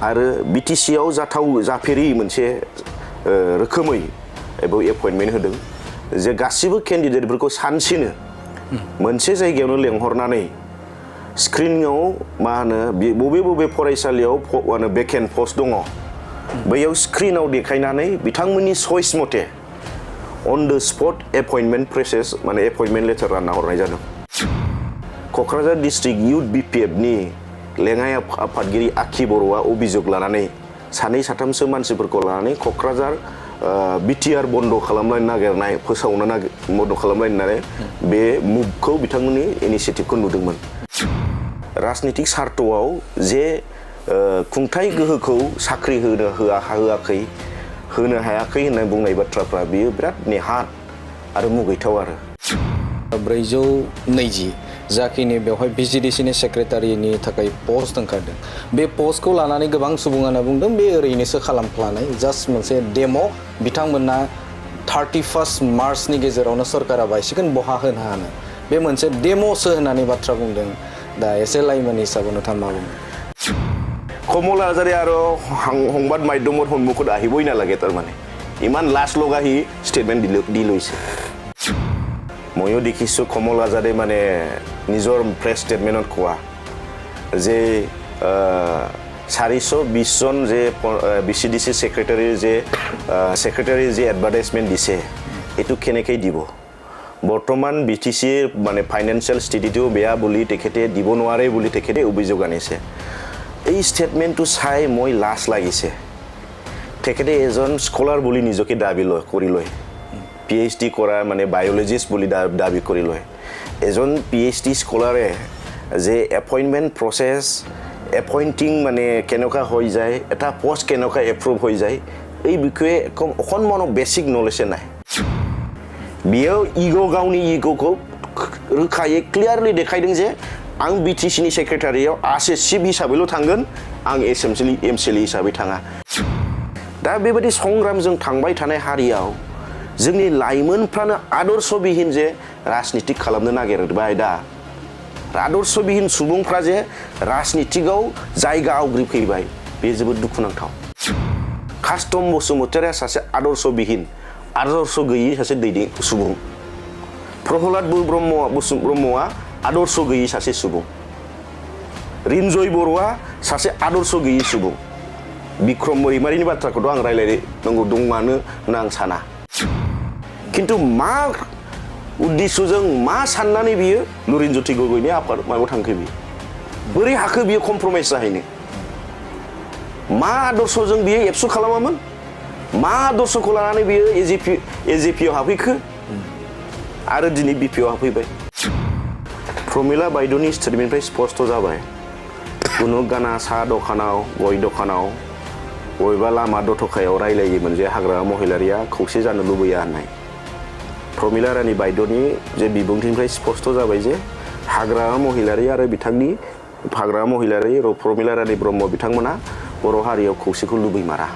आरो BTC आव जाफेरि मोनसे रोखोमै एबो एपइन्टमेन्ट होदों जे गासिबो केन्डिडेटफोरखौ सानसेनो मोनसे जायगायावनो लेंहरनानै स्क्रिनआव मा होनो बबे फरायसालियाव बेकेन्ट पस्ट दङ बैयाव स्क्रिनआव देखायनानै बिथांमोननि चइस मथे अन द स्पट एपइन्टमेन्ट प्रोसेस माने एपइन्टमेन्ट लेटार रानना हरनाय जादों क'क्राझार डिस्ट्रिक्ट इउथ BPF नि लेङाइ आफादगिरि आखि बर'आ अभियोग लानानै सानै साथामसो मानसिफोरखौ लानानै क'क्राझार BTR बन्द खालामलायनो नागिरनाय फोसावनो बन्द खालामलायनानै बे मुभखौ बिथांमोननि इनिशिएटिभखौ नुदोंमोन राजनीतिक सार्थआव जे खुंथाय गोहोखौ साख्रि होआखै होनो हायाखै होनना बुंनाय बाथ्राफ्रा बियो बिराद नेहात आरो मुगैथाव आरो 420 जाखिनि बेवहाय BGDC नि सेक्रेटारिनि थाखाय पस्ट ओंखारदों बे पस्टखौ लानानै गोबां सुबुङानो बुंदों बे ओरैनोसो खालामफ्लानाय जास्ट मोनसे डेमो बिथांमोनना 31 मार्चनि गेजेरावनो सरकारा बायसिगोन बहा होनो हानो बे मोनसे डेमोसो होननानै बाथ्रा बुंदों दा एसे लाइमोन हिसाबै नोंथाङा मा बुङो कमल आजारे आरो সংবাদ মাধ্যমৰ সন্মুখত আহিবই নালাগে তাৰমানে ইমান লাজ লগাহি ষ্টেটমেন্ট দিলৈছে ময়ো দেখিছো কমল আজাৰে মানে নিজৰ প্ৰেছ ষ্টেটমেন্টত কোৱা যে 420 জন যে BCDC সেক্ৰেটাৰী যে এডভাৰটাইজমেন্ট দিছে এটো কেনেকৈ দিব বৰ্তমান BTC মানে ফাইনান্সিয়াল স্থিতিটো বেয়া বুলি তেখেতে দিব নোৱাৰে বুলি তেখেতে অভিযোগ আনিছে এই স্টেটমেন্টটো চাই মই লাজ লাগিছে তেখেতে এজন স্কলাৰ বুলি নিজকে দাবী কৰি লয় PhD কৰা মানে বায়োলজিষ্ট বুলি দাবী কৰি লয় এজন PhD স্কলাৰে যে এপইন্টমেন্ট প্ৰসেস এপইন্টিং মানে কেনেকা হৈ যায় এটা পোষ্ট কেনেকা এপ্ৰুভ হৈ যায় এই বিষয়ে অকণমান বেসিক নলেজ নাই बियो गावनि इगोखौ रोखायै क्लियारलि देखायदों जे आं BTC नि सेक्रेटारियाव आसे चिफ हिसाबैल' थांगोन आं एमसिएलए हिसाबै थाङा दा बेबायदि संग्रामजों थांबाय थानाय हारियाव जोंनि लाइमोनफ्रानो आदर्शबिहीन जे राजनीति खालामनो नागिरबाय दा आदर्शबिहीन सुबुंफ्रा जे राजनीतिआव जायगा आवग्रिफैबाय बे जोबोद दुखुनांथाव कास्टम बसुमतारिया सासे आदर्शबिहीन आदर्श गैयै सासे दैदेन सुबुं प्रहलाद ब्रह्मआ आदर्श गैयै सासे सुबुं रिनजय बर'आ सासे आदर्श गैयै सुबुं बिक्रम मैमारिनि बाथ्राखौथ' आं रायलायनांगौ दंमानो होनना आं साना किन्तु मा उद्देश्यजों मा साननानै बियो लुरिनज्योति गगैनि आफाद माबायाव थांखो बियो बोरै हाखो बियो कमप्रमाइज जाहैनो मा आदर्शजों बियो एबसु खालामामोन मा आदर्शखौ लानानै बियो एजिपिआव हाबफैखो आरो दिनै बिपिआव हाबफैबाय प्रमिला बायद'नि स्टेटमेन्टनिफ्राय स्पष्ट जाबाय कुनु गाना साहा दखानाव गय दखानाव बबेबा लामा दथखायाव रायलायोमोन जे हाग्रा महिलारिया खौसे जानो लुबैया होननाय प्रमिला रानी बायद'नि जे बिबुंथिनिफ्राय स्पष्ट जाबाय जे हाग्रा महिलारि आरो बिथांनि हाग्रा महिलारि प्रमिला रानी ब्रह्म बिथांमोना बर' हारियाव खौसेखौ लुबैमारा